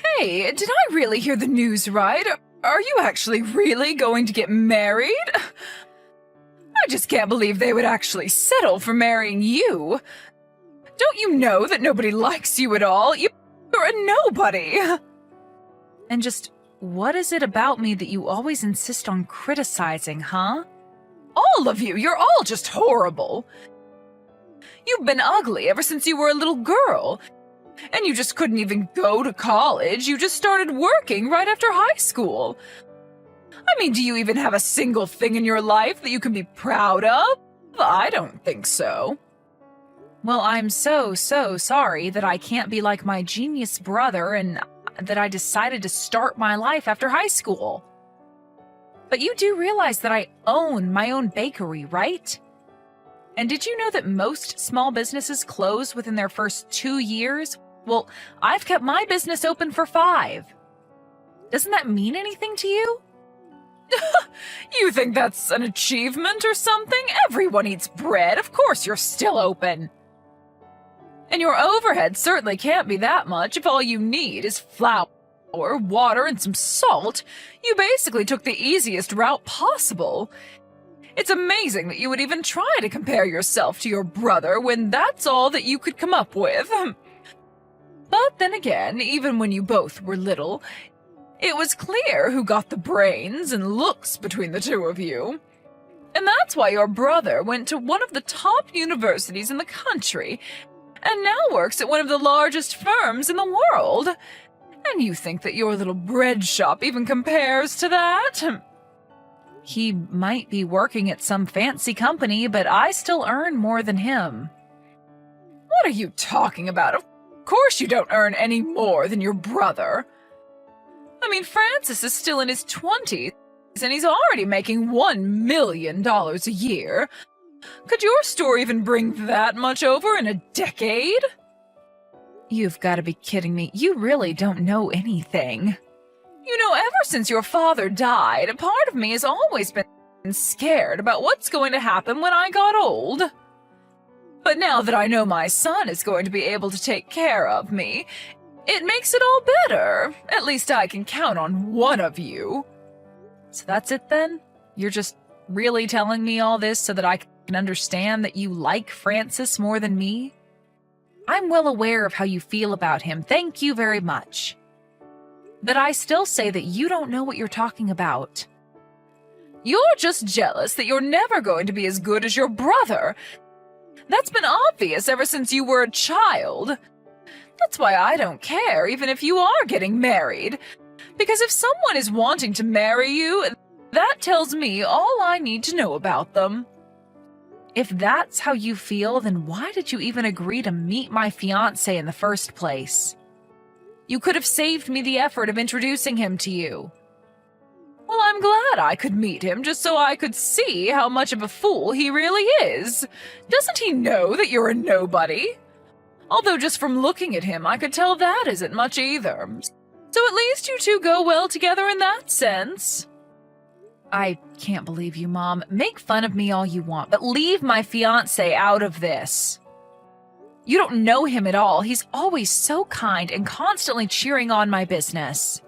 Hey, did I really hear the news right? Are you actually really going to get married? I just can't believe they would actually settle for marrying you. Don't you know that nobody likes you at all? You're a nobody. And just what is it about me that you always insist on criticizing, huh? All of you, you're all just horrible. You've been ugly ever since you were a little girl. And you just couldn't even go to college. You just started working right after high school. I mean, do you even have a single thing in your life that you can be proud of? I don't think so. Well, I'm so sorry that I can't be like my genius brother and that I decided to start my life after high school. But you do realize that I own my own bakery, right? And did you know that most small businesses close within their first 2 years? Well, I've kept my business open for 5. Doesn't that mean anything to you? You think that's an achievement or something? Everyone eats bread. Of course you're still open. And your overhead certainly can't be that much if all you need is flour, water, and some salt. You basically took the easiest route possible. It's amazing that you would even try to compare yourself to your brother when that's all that you could come up with. But then again, even when you both were little, it was clear who got the brains and looks between the two of you. And that's why your brother went to one of the top universities in the country and now works at one of the largest firms in the world. And you think that your little bread shop even compares to that? He might be working at some fancy company, but I still earn more than him. What are you talking about? Of course you don't earn any more than your brother. I mean, Francis is still in his 20s, and he's already making $1 million a year. Could your store even bring that much over in a decade? You've got to be kidding me. You really don't know anything. You know, ever since your father died, a part of me has always been scared about what's going to happen when I got old. But now that I know my son is going to be able to take care of me, it makes it all better. At least I can count on one of you. So that's it then? You're just really telling me all this so that I can understand that you like Francis more than me? I'm well aware of how you feel about him. Thank you very much. But I still say that you don't know what you're talking about. You're just jealous that you're never going to be as good as your brother. That's been obvious ever since you were a child. That's why I don't care, even if you are getting married. Because if someone is wanting to marry you, that tells me all I need to know about them. If that's how you feel, then why did you even agree to meet my fiancé in the first place? You could have saved me the effort of introducing him to you. Well, I'm glad I could meet him just so I could see how much of a fool he really is. Doesn't he know that you're a nobody? Although just from looking at him, I could tell that isn't much either. So at least you two go well together in that sense. I can't believe you, Mom. Make fun of me all you want, but leave my fiancé out of this. You don't know him at all. He's always so kind and constantly cheering on my business.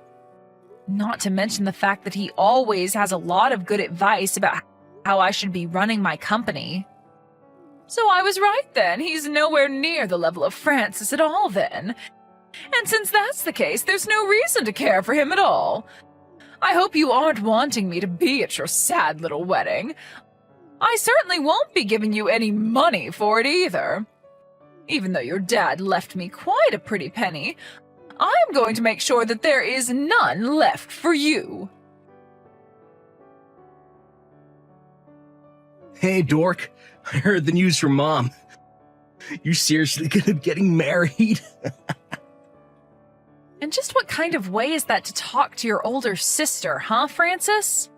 Not to mention the fact that he always has a lot of good advice about how I should be running my company. So I was right then. He's nowhere near the level of Francis at all then. And since that's the case, there's no reason to care for him at all. I hope you aren't wanting me to be at your sad little wedding. I certainly won't be giving you any money for it either. Even though your dad left me quite a pretty penny, I'm going to make sure that there is none left for you. Hey, dork. I heard the news from Mom. You seriously gonna be getting married? And just what kind of way is that to talk to your older sister, huh, Francis?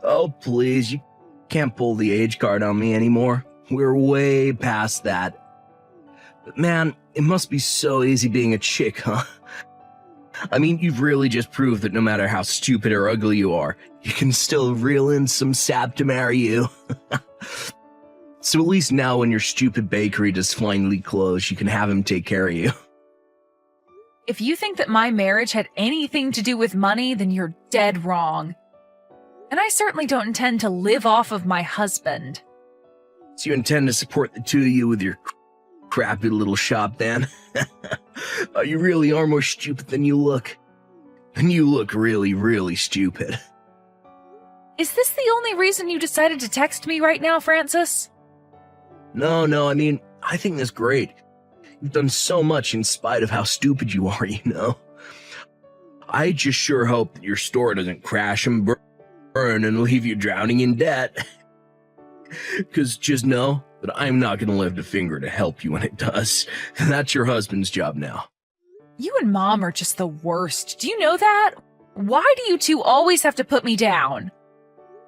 Oh, please. You can't pull the age card on me anymore. We're way past that. But man, it must be so easy being a chick, huh? I mean, you've really just proved that no matter how stupid or ugly you are, you can still reel in some sap to marry you. So at least now when your stupid bakery does finally close, you can have him take care of you. If you think that my marriage had anything to do with money, then you're dead wrong. And I certainly don't intend to live off of my husband. So you intend to support the two of you with your crappy little shop, then? You really are more stupid than you look. And you look really, really stupid. Is this the only reason you decided to text me right now, Francis? No, I mean, I think that's great. You've done so much in spite of how stupid you are, you know? I just sure hope that your store doesn't crash and burn and leave you drowning in debt. Because just know that I'm not going to lift a finger to help you when it does. That's your husband's job now. You and Mom are just the worst. Do you know that? Why do you two always have to put me down?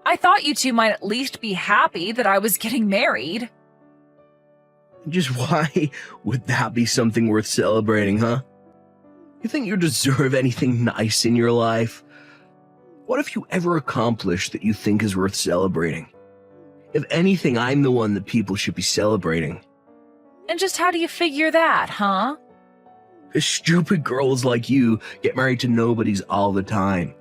I thought you two might at least be happy that I was getting married. Just why would that be something worth celebrating, huh? You think you deserve anything nice in your life? What have you ever accomplished that you think is worth celebrating? If anything, I'm the one that people should be celebrating. And just how do you figure that, huh? Stupid girls like you get married to nobodies all the time.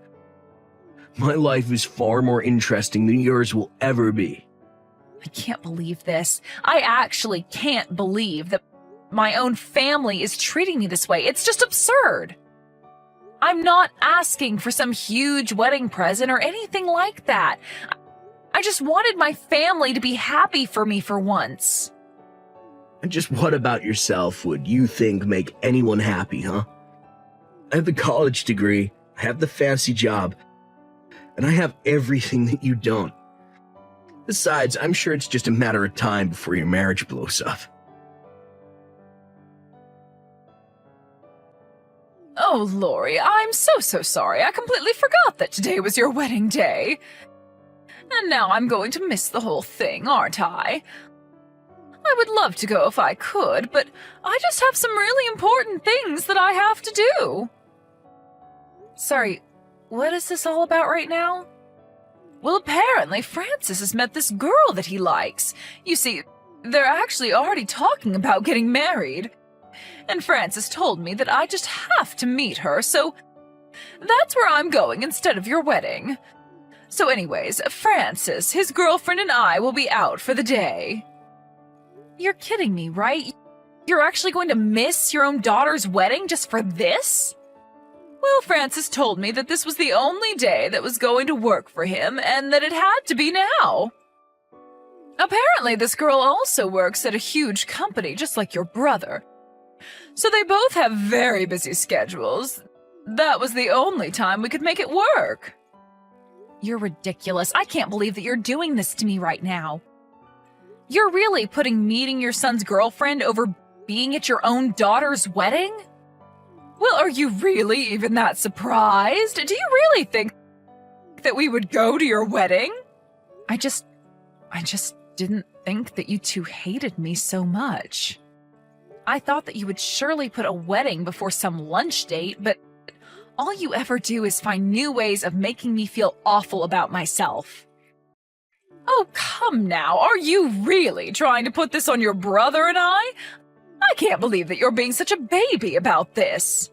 My life is far more interesting than yours will ever be. I can't believe this. I actually can't believe that my own family is treating me this way. It's just absurd. I'm not asking for some huge wedding present or anything like that. I just wanted my family to be happy for me for once. And just what about yourself would you think make anyone happy, huh? I have the college degree, I have the fancy job, and I have everything that you don't. Besides, I'm sure it's just a matter of time before your marriage blows up. Oh, Lori, I'm so sorry. I completely forgot that today was your wedding day. And now I'm going to miss the whole thing, aren't I? I would love to go if I could, but I just have some really important things that I have to do. Sorry, what is this all about right now? Well, apparently Francis has met this girl that he likes. You see, they're actually already talking about getting married. And Francis told me that I just have to meet her, so that's where I'm going instead of your wedding. So anyways, Francis, his girlfriend, and I will be out for the day. You're kidding me, right? You're actually going to miss your own daughter's wedding just for this? Well, Francis told me that this was the only day that was going to work for him and that it had to be now. Apparently, this girl also works at a huge company just like your brother. So they both have very busy schedules. That was the only time we could make it work. You're ridiculous. I can't believe that you're doing this to me right now. You're really putting meeting your son's girlfriend over being at your own daughter's wedding? Well, are you really even that surprised? Do you really think that we would go to your wedding? I just didn't think that you two hated me so much. I thought that you would surely put a wedding before some lunch date, but all you ever do is find new ways of making me feel awful about myself. Oh, come now. Are you really trying to put this on your brother and I? I can't believe that you're being such a baby about this.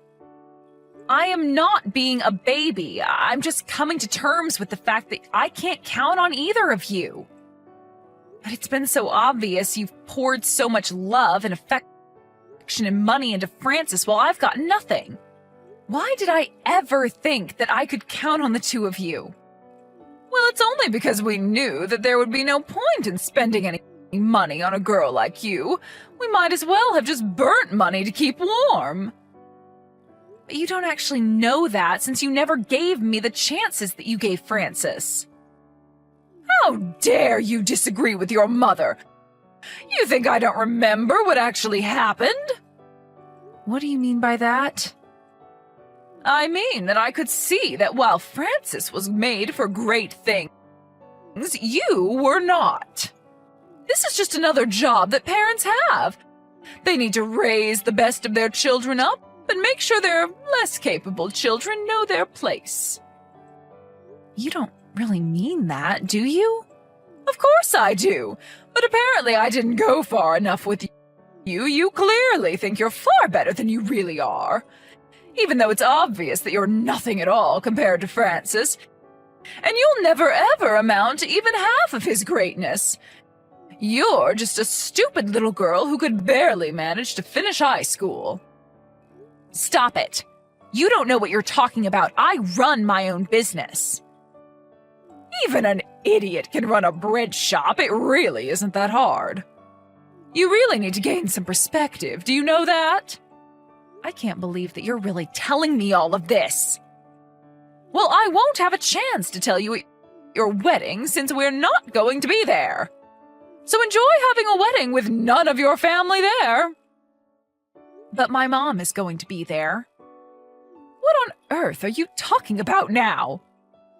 I am not being a baby. I'm just coming to terms with the fact that I can't count on either of you. But it's been so obvious you've poured so much love and affection and money into Francis while I've got nothing. Why did I ever think that I could count on the two of you? Well, it's only because we knew that there would be no point in spending any money on a girl like you. We might as well have just burnt money to keep warm. But you don't actually know that since you never gave me the chances that you gave Francis. How dare you disagree with your mother? You think I don't remember what actually happened? What do you mean by that? I mean that I could see that while Francis was made for great things, you were not. This is just another job that parents have. They need to raise the best of their children up and make sure their less capable children know their place. You don't really mean that, do you? Of course I do, but apparently I didn't go far enough with you. You clearly think you're far better than you really are. even though it's obvious that you're nothing at all compared to Francis, and you'll never ever amount to even half of his greatness. You're just a stupid little girl who could barely manage to finish high school. Stop it. You don't know what you're talking about. I run my own business. Even an idiot can run a bread shop. It really isn't that hard. You really need to gain some perspective. Do you know that? I can't believe that you're really telling me all of this. Well, I won't have a chance to tell you at your wedding since we're not going to be there. So enjoy having a wedding with none of your family there. But my mom is going to be there. What on earth are you talking about now?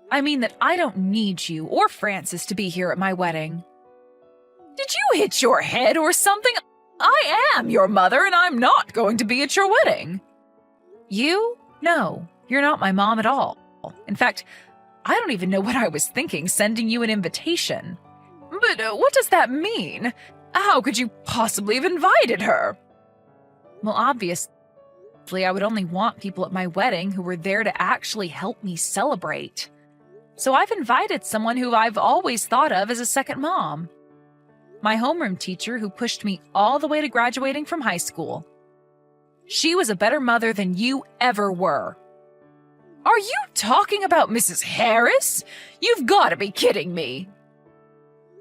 I mean that I don't need you or Francis to be here at my wedding. Did you hit your head or something? I am your mother and I'm not going to be at your wedding. You? No, you're not my mom at all. In fact, I don't even know what I was thinking sending you an invitation. But what does that mean? How could you possibly have invited her? Well, obviously, I would only want people at my wedding who were there to actually help me celebrate. So I've invited someone who I've always thought of as a second mom. My homeroom teacher who pushed me all the way to graduating from high school. She was a better mother than you ever were. Are you talking about Mrs. Harris? You've got to be kidding me.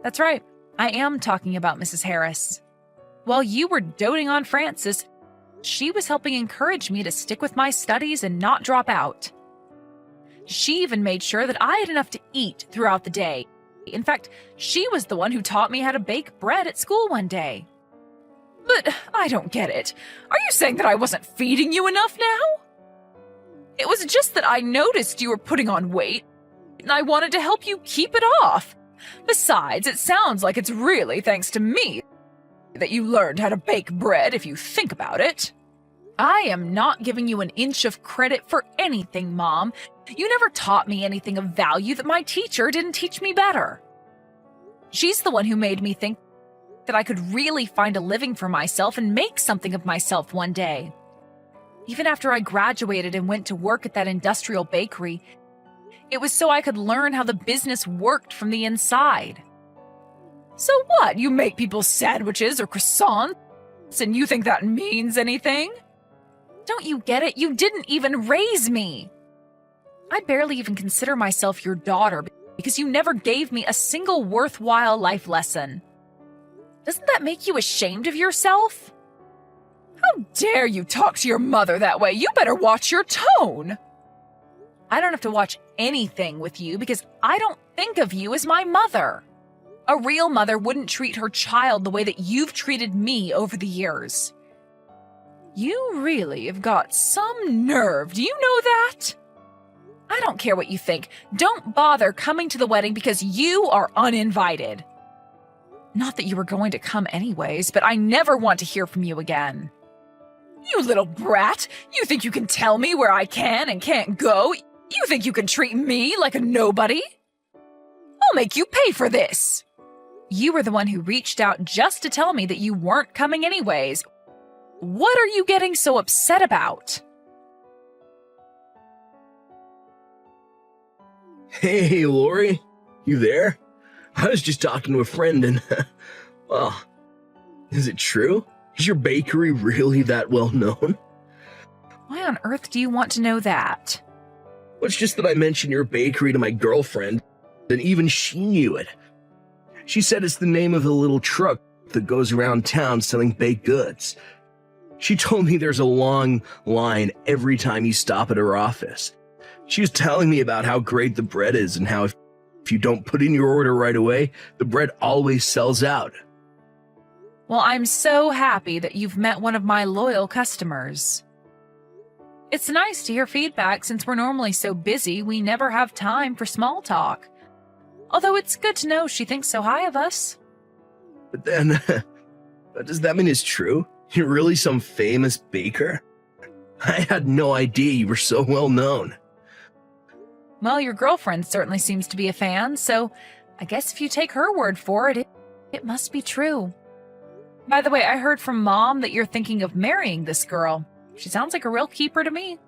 That's right. I am talking about Mrs. Harris. While you were doting on Francis, she was helping encourage me to stick with my studies and not drop out. She even made sure that I had enough to eat throughout the day. In fact, she was the one who taught me how to bake bread at school one day. But I don't get it. Are you saying that I wasn't feeding you enough now? It was just that I noticed you were putting on weight, and I wanted to help you keep it off. Besides, it sounds like it's really thanks to me that you learned how to bake bread if you think about it. I am not giving you an inch of credit for anything, Mom. You never taught me anything of value that my teacher didn't teach me better. She's the one who made me think that I could really find a living for myself and make something of myself one day. Even after I graduated and went to work at that industrial bakery, it was so I could learn how the business worked from the inside. So what? You make people sandwiches or croissants, and you think that means anything? Don't you get it? You didn't even raise me. I barely even consider myself your daughter because you never gave me a single worthwhile life lesson. Doesn't that make you ashamed of yourself? How dare you talk to your mother that way? You better watch your tone. I don't have to watch anything with you because I don't think of you as my mother. A real mother wouldn't treat her child the way that you've treated me over the years. You really have got some nerve, do you know that? I don't care what you think. Don't bother coming to the wedding because you are uninvited. Not that you were going to come anyways, but I never want to hear from you again. You little brat! You think you can tell me where I can and can't go? You think you can treat me like a nobody? I'll make you pay for this! You were the one who reached out just to tell me that you weren't coming anyways. What are you getting so upset about? Hey, Lori, you there? I was just talking to a friend and, well, is it true? Is your bakery really that well known? Why on earth do you want to know that? Well, it's just that I mentioned your bakery to my girlfriend, and even she knew it. She said it's the name of the little truck that goes around town selling baked goods. She told me there's a long line every time you stop at her office. She was telling me about how great the bread is and how if you don't put in your order right away, the bread always sells out. Well, I'm so happy that you've met one of my loyal customers. It's nice to hear feedback since we're normally so busy we never have time for small talk. Although it's good to know she thinks so high of us. But then, does that mean it's true? You're really some famous baker? I had no idea you were so well known. Well, your girlfriend certainly seems to be a fan, so I guess if you take her word for it, it must be true. By the way, I heard from Mom that you're thinking of marrying this girl. She sounds like a real keeper to me.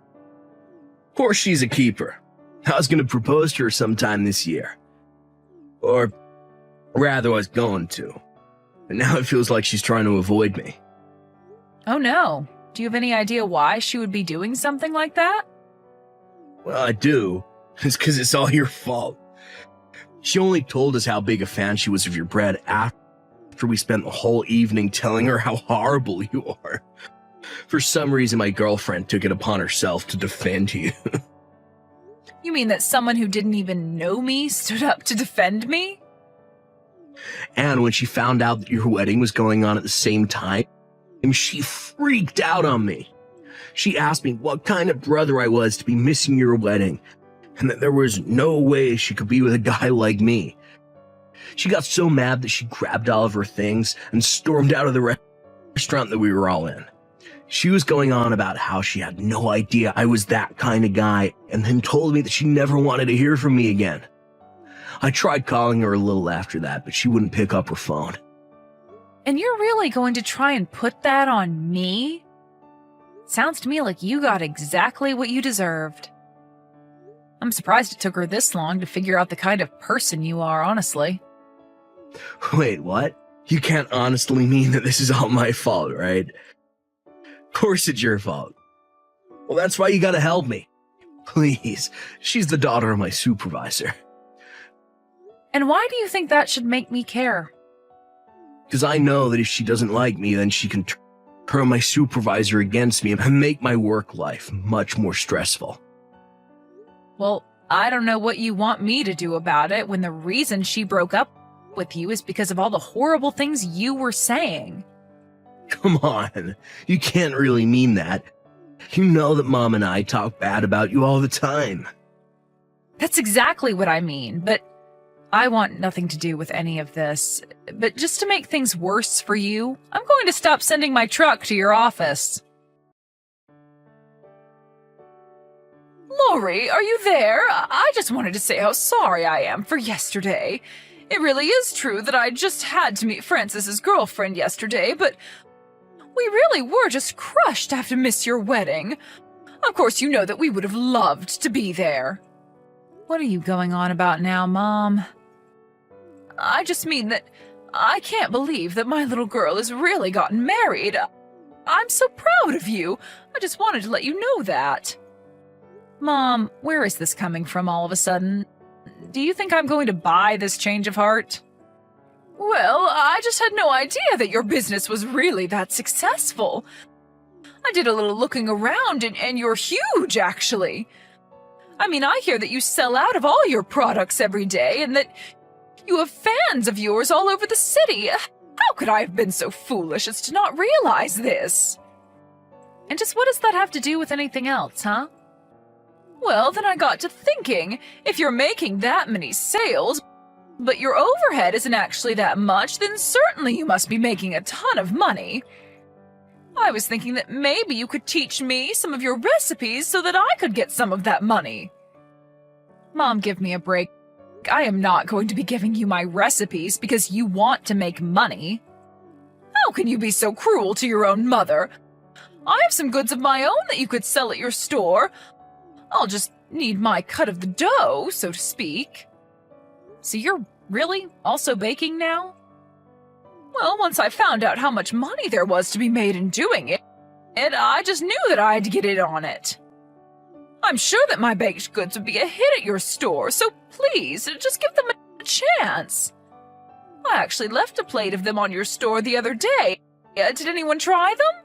course she's a keeper. I was going to propose to her sometime this year. Or rather, I was going to. But now it feels like she's trying to avoid me. Oh no. Do you have any idea why she would be doing something like that? Well, I do. It's because it's all your fault. She only told us how big a fan she was of your bread after we spent the whole evening telling her how horrible you are. For some reason, my girlfriend took it upon herself to defend you. You mean that someone who didn't even know me stood up to defend me? And when she found out that your wedding was going on at the same time, she freaked out on me. She asked me what kind of brother I was to be missing your wedding, and that there was no way she could be with a guy like me. She got so mad that she grabbed all of her things and stormed out of the restaurant that we were all in. She was going on about how she had no idea I was that kind of guy, and then told me that she never wanted to hear from me again. I tried calling her a little after that, but she wouldn't pick up her phone. And you're really going to try and put that on me? Sounds to me like you got exactly what you deserved. I'm surprised it took her this long to figure out the kind of person you are, honestly. Wait, what? You can't honestly mean that this is all my fault, right? Of course it's your fault. Well, that's why you gotta help me. Please, she's the daughter of my supervisor. And why do you think that should make me care? Because I know that if she doesn't like me, then she can turn my supervisor against me and make my work life much more stressful. Well, I don't know what you want me to do about it when the reason she broke up with you is because of all the horrible things you were saying. Come on, you can't really mean that. You know that Mom and I talk bad about you all the time. That's exactly what I mean, but I want nothing to do with any of this. But just to make things worse for you, I'm going to stop sending my truck to your office. Lori, are you there? I just wanted to say how sorry I am for yesterday. It really is true that I just had to meet Francis's girlfriend yesterday, but we really were just crushed to have to miss your wedding. Of course, you know that we would have loved to be there. What are you going on about now, Mom? I just mean that I can't believe that my little girl has really gotten married. I'm so proud of you. I just wanted to let you know that. Mom, where is this coming from all of a sudden? Do you think I'm going to buy this change of heart? Well, I just had no idea that your business was really that successful. I did a little looking around and you're huge, actually. I mean, I hear that you sell out of all your products every day and that you have fans of yours all over the city. How could I have been so foolish as to not realize this? And just what does that have to do with anything else, huh? Well, then I got to thinking, if you're making that many sales, but your overhead isn't actually that much, then certainly you must be making a ton of money. I was thinking that maybe you could teach me some of your recipes so that I could get some of that money. Mom, give me a break. I am not going to be giving you my recipes because you want to make money. How can you be so cruel to your own mother? I have some goods of my own that you could sell at your store. I'll just need my cut of the dough, so to speak. So you're really also baking now? Well, once I found out how much money there was to be made in doing it, I just knew that I had to get in on it. I'm sure that my baked goods would be a hit at your store, so please, just give them a chance. I actually left a plate of them on your store the other day. Did anyone try them?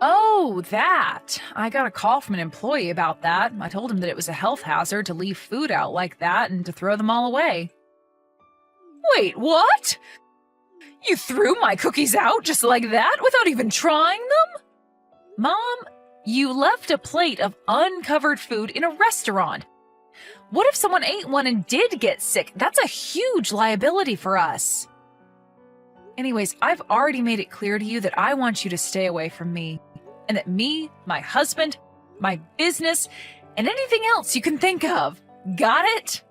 Oh, that. I got a call from an employee about that. I told him that it was a health hazard to leave food out like that and to throw them all away. Wait, what? You threw my cookies out just like that without even trying them? Mom, you left a plate of uncovered food in a restaurant. What if someone ate one and did get sick? That's a huge liability for us. Anyways, I've already made it clear to you that I want you to stay away from me. And that me, my husband, my business, and anything else you can think of. Got it?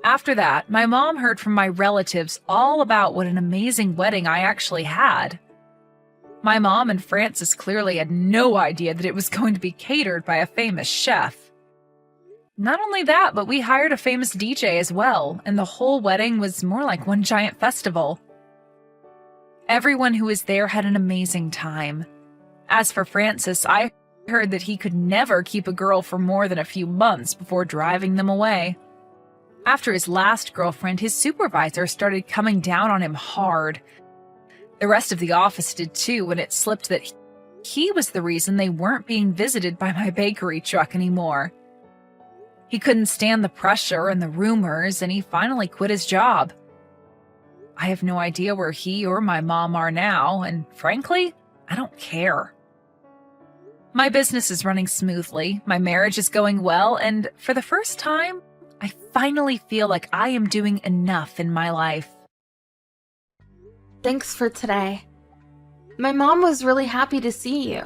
After that, my mom heard from my relatives all about what an amazing wedding I actually had. My mom and Francis clearly had no idea that it was going to be catered by a famous chef. Not only that, but we hired a famous DJ as well, and the whole wedding was more like one giant festival. Everyone who was there had an amazing time. As for Francis, I heard that he could never keep a girl for more than a few months before driving them away. After his last girlfriend, his supervisor started coming down on him hard. The rest of the office did too when it slipped that he was the reason they weren't being visited by my bakery truck anymore. He couldn't stand the pressure and the rumors, and he finally quit his job. I have no idea where he or my mom are now, and frankly, I don't care. My business is running smoothly, my marriage is going well, and for the first time, I finally feel like I am doing enough in my life. Thanks for today. My mom was really happy to see you.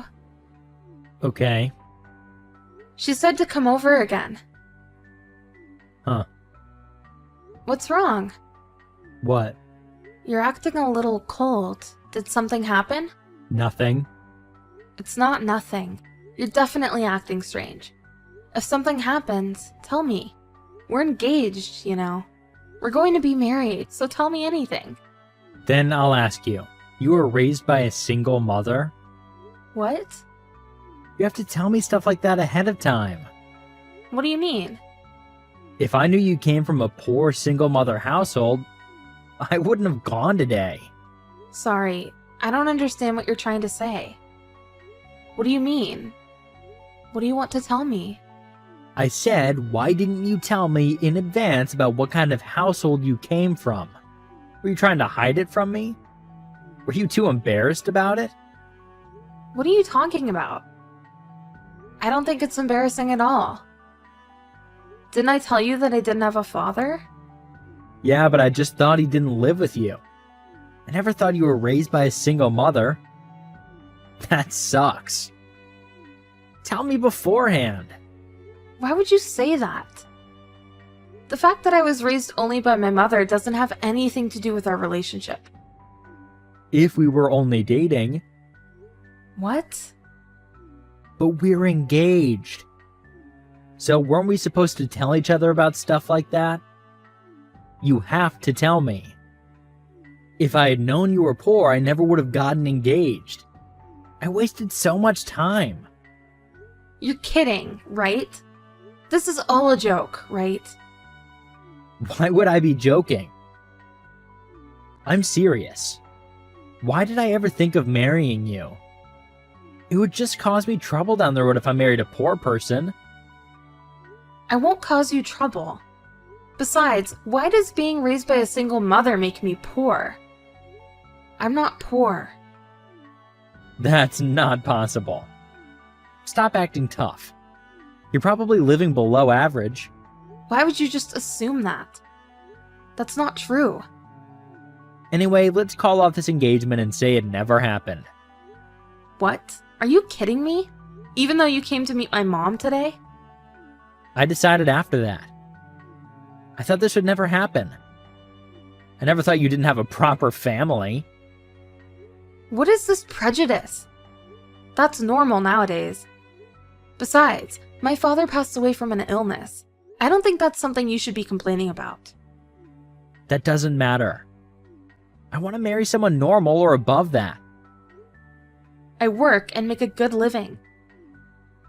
Okay. She said to come over again. Huh. What's wrong? What? You're acting a little cold. Did something happen? Nothing. It's not nothing. You're definitely acting strange. If something happens, tell me. We're engaged, you know. We're going to be married, so tell me anything. Then I'll ask you. You were raised by a single mother? What? You have to tell me stuff like that ahead of time. What do you mean? If I knew you came from a poor single mother household, I wouldn't have gone today. Sorry, I don't understand what you're trying to say. What do you mean? What do you want to tell me? I said, why didn't you tell me in advance about what kind of household you came from? Were you trying to hide it from me? Were you too embarrassed about it? What are you talking about? I don't think it's embarrassing at all. Didn't I tell you that I didn't have a father? Yeah, but I just thought he didn't live with you. I never thought you were raised by a single mother. That sucks. Tell me beforehand. Why would you say that? The fact that I was raised only by my mother doesn't have anything to do with our relationship. If we were only dating. What? But we're engaged. So weren't we supposed to tell each other about stuff like that? You have to tell me. If I had known you were poor, I never would have gotten engaged. I wasted so much time. You're kidding, right? This is all a joke, right? Why would I be joking? I'm serious. Why did I ever think of marrying you? It would just cause me trouble down the road if I married a poor person. I won't cause you trouble. Besides, why does being raised by a single mother make me poor? I'm not poor. That's not possible. Stop acting tough. You're probably living below average. Why would you just assume that? That's not true. Anyway, let's call off this engagement and say it never happened. What? Are you kidding me? Even though you came to meet my mom today? I decided after that. I thought this would never happen. I never thought you didn't have a proper family. What is this prejudice? That's normal nowadays. Besides, my father passed away from an illness. I don't think that's something you should be complaining about. That doesn't matter. I want to marry someone normal or above that. I work and make a good living.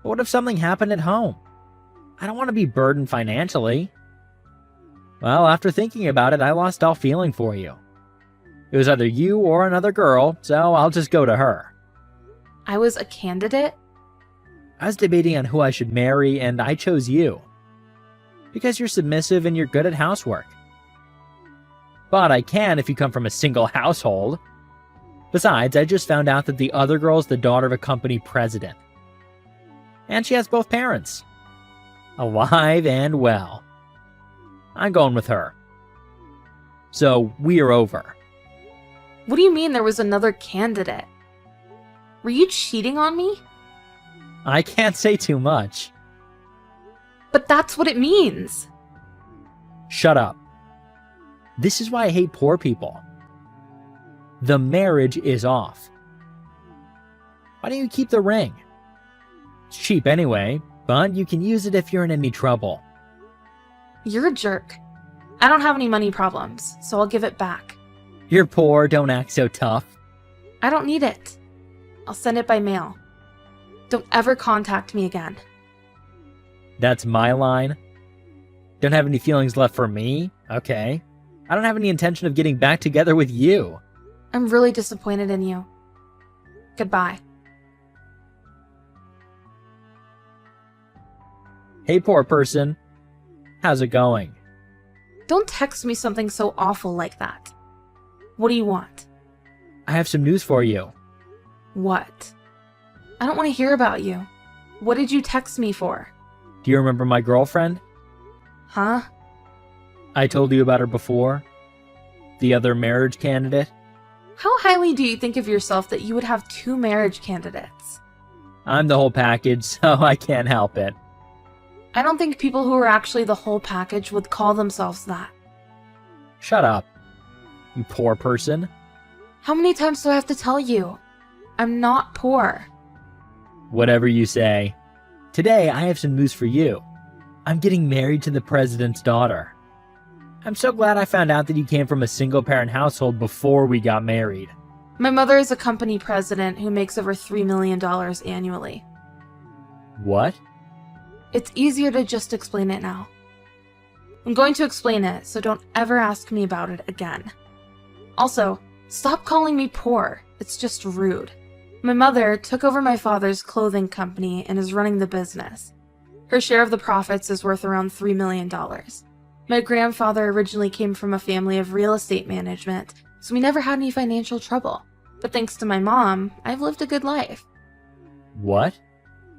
But what if something happened at home? I don't want to be burdened financially. Well, after thinking about it, I lost all feeling for you. It was either you or another girl, so I'll just go to her. I was a candidate? I was debating on who I should marry, and I chose you. Because you're submissive and you're good at housework. But I can if you come from a single household. Besides, I just found out that the other girl's the daughter of a company president. And she has both parents. Alive and well. I'm going with her. So, we're over. What do you mean there was another candidate? Were you cheating on me? I can't say too much. But that's what it means. Shut up. This is why I hate poor people. The marriage is off. Why don't you keep the ring? It's cheap anyway, but you can use it if you're in any trouble. You're a jerk. I don't have any money problems, so I'll give it back. You're poor, don't act so tough. I don't need it. I'll send it by mail. Don't ever contact me again. That's my line. Don't have any feelings left for me? Okay. I don't have any intention of getting back together with you. I'm really disappointed in you. Goodbye. Hey, poor person. How's it going? Don't text me something so awful like that. What do you want? I have some news for you. What? I don't want to hear about you. What did you text me for? Do you remember my girlfriend? Huh? I told you about her before. The other marriage candidate. How highly do you think of yourself that you would have 2 marriage candidates? I'm the whole package, so I can't help it. I don't think people who are actually the whole package would call themselves that. Shut up, you poor person. How many times do I have to tell you? I'm not poor. Whatever you say. Today, I have some news for you. I'm getting married to the president's daughter. I'm so glad I found out that you came from a single-parent household before we got married. My mother is a company president who makes over $3 million annually. What? It's easier to just explain it now. I'm going to explain it, so don't ever ask me about it again. Also, stop calling me poor. It's just rude. My mother took over my father's clothing company and is running the business. Her share of the profits is worth around $3 million. My grandfather originally came from a family of real estate management, so we never had any financial trouble. But thanks to my mom, I've lived a good life. What?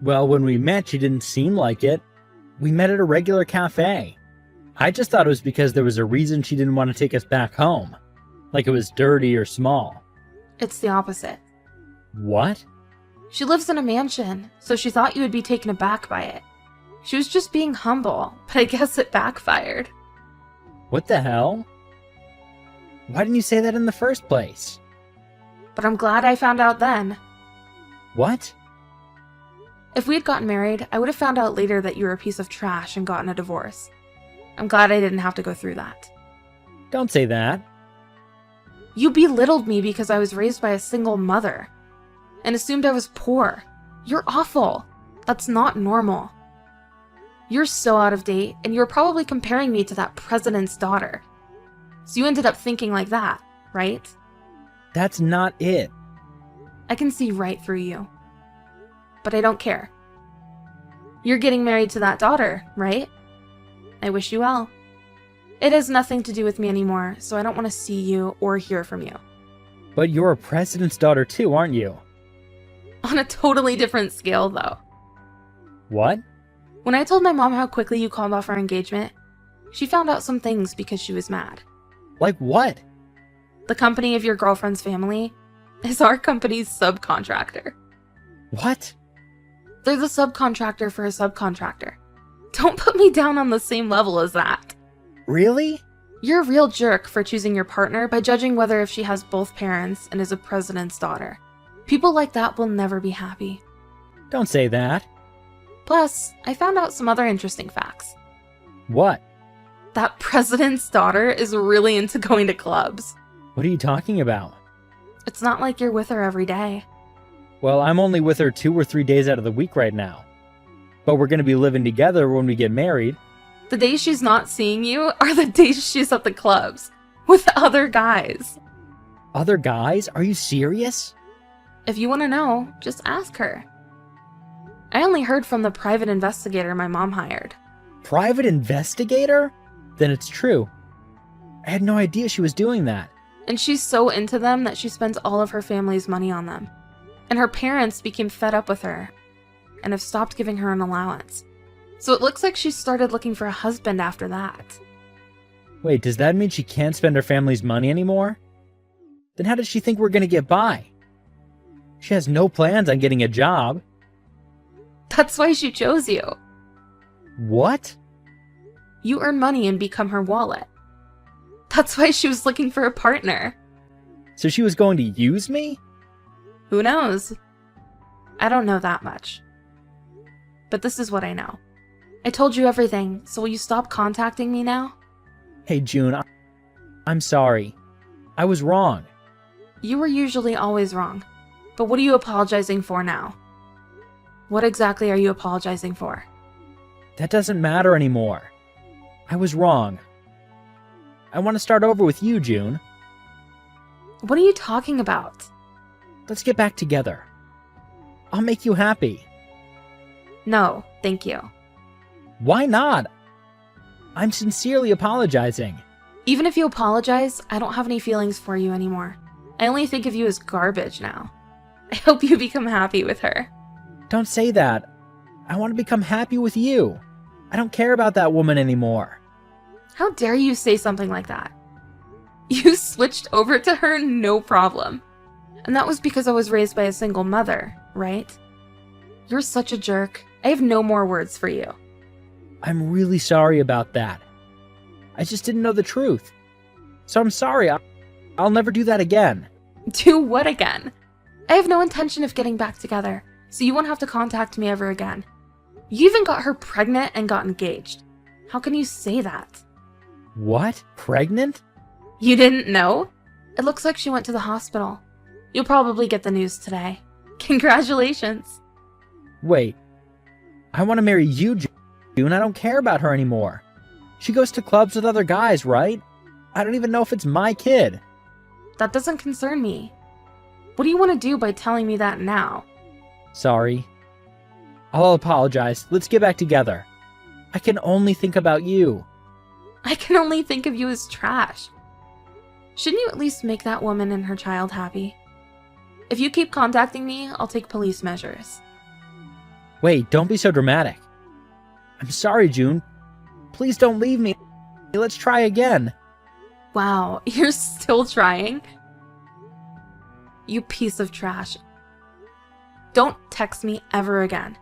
Well, when we met, you didn't seem like it. We met at a regular cafe. I just thought it was because there was a reason she didn't want to take us back home. Like it was dirty or small. It's the opposite. What? She lives in a mansion, so she thought you would be taken aback by it. She was just being humble, but I guess it backfired. What the hell? Why didn't you say that in the first place? But I'm glad I found out then. What? If we had gotten married, I would have found out later that you were a piece of trash and gotten a divorce. I'm glad I didn't have to go through that. Don't say that. You belittled me because I was raised by a single mother and assumed I was poor. You're awful. That's not normal. You're so out of date, and you're probably comparing me to that president's daughter. So you ended up thinking like that, right? That's not it. I can see right through you. But I don't care. You're getting married to that daughter, right? I wish you well. It has nothing to do with me anymore, so I don't want to see you or hear from you. But you're a president's daughter too, aren't you? On a totally different scale, though. What? When I told my mom how quickly you called off our engagement, she found out some things because she was mad. Like what? The company of your girlfriend's family is our company's subcontractor. What? They're the subcontractor for a subcontractor. Don't put me down on the same level as that. Really? You're a real jerk for choosing your partner by judging whether if she has both parents and is a president's daughter. People like that will never be happy. Don't say that. Plus, I found out some other interesting facts. What? That president's daughter is really into going to clubs. What are you talking about? It's not like you're with her every day. Well, I'm only with her 2 or 3 days out of the week right now. But we're going to be living together when we get married. The days she's not seeing you are the days she's at the clubs with other guys. Other guys? Are you serious? If you want to know, just ask her. I only heard from the private investigator my mom hired. Private investigator? Then it's true. I had no idea she was doing that. And she's so into them that she spends all of her family's money on them. And her parents became fed up with her and have stopped giving her an allowance. So it looks like she started looking for a husband after that. Wait, does that mean she can't spend her family's money anymore? Then how does she think we're gonna get by? She has no plans on getting a job. That's why she chose you. What? You earn money and become her wallet. That's why she was looking for a partner. So she was going to use me? Who knows? I don't know that much. But this is what I know. I told you everything, so will you stop contacting me now? Hey, June, I'm sorry. I was wrong. You were usually always wrong. But what are you apologizing for now? What exactly are you apologizing for? That doesn't matter anymore. I was wrong. I want to start over with you, June. What are you talking about? Let's get back together. I'll make you happy. No, thank you. Why not? I'm sincerely apologizing. Even if you apologize, I don't have any feelings for you anymore. I only think of you as garbage now. I hope you become happy with her. Don't say that. I want to become happy with you. I don't care about that woman anymore. How dare you say something like that? You switched over to her, no problem. And that was because I was raised by a single mother, right? You're such a jerk. I have no more words for you. I'm really sorry about that. I just didn't know the truth. So I'm sorry. I'll never do that again. Do what again? I have no intention of getting back together, so you won't have to contact me ever again. You even got her pregnant and got engaged. How can you say that? What? Pregnant? You didn't know? It looks like she went to the hospital. You'll probably get the news today. Congratulations. Wait. I want to marry you, June. I don't care about her anymore. She goes to clubs with other guys, right? I don't even know if it's my kid. That doesn't concern me. What do you want to do by telling me that now? Sorry. I'll apologize. Let's get back together. I can only think about you. I can only think of you as trash. Shouldn't you at least make that woman and her child happy? If you keep contacting me, I'll take police measures. Wait, don't be so dramatic. I'm sorry, June. Please don't leave me. Let's try again. Wow, you're still trying? You piece of trash. Don't text me ever again.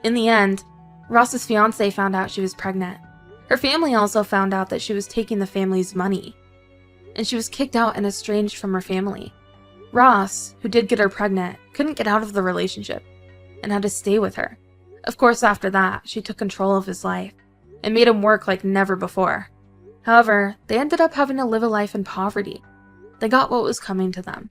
In the end, Ross's fiancé found out she was pregnant. Her family also found out that she was taking the family's money, and she was kicked out and estranged from her family. Ross, who did get her pregnant, couldn't get out of the relationship and had to stay with her. Of course, after that, she took control of his life and made him work like never before. However, they ended up having to live a life in poverty. They got what was coming to them.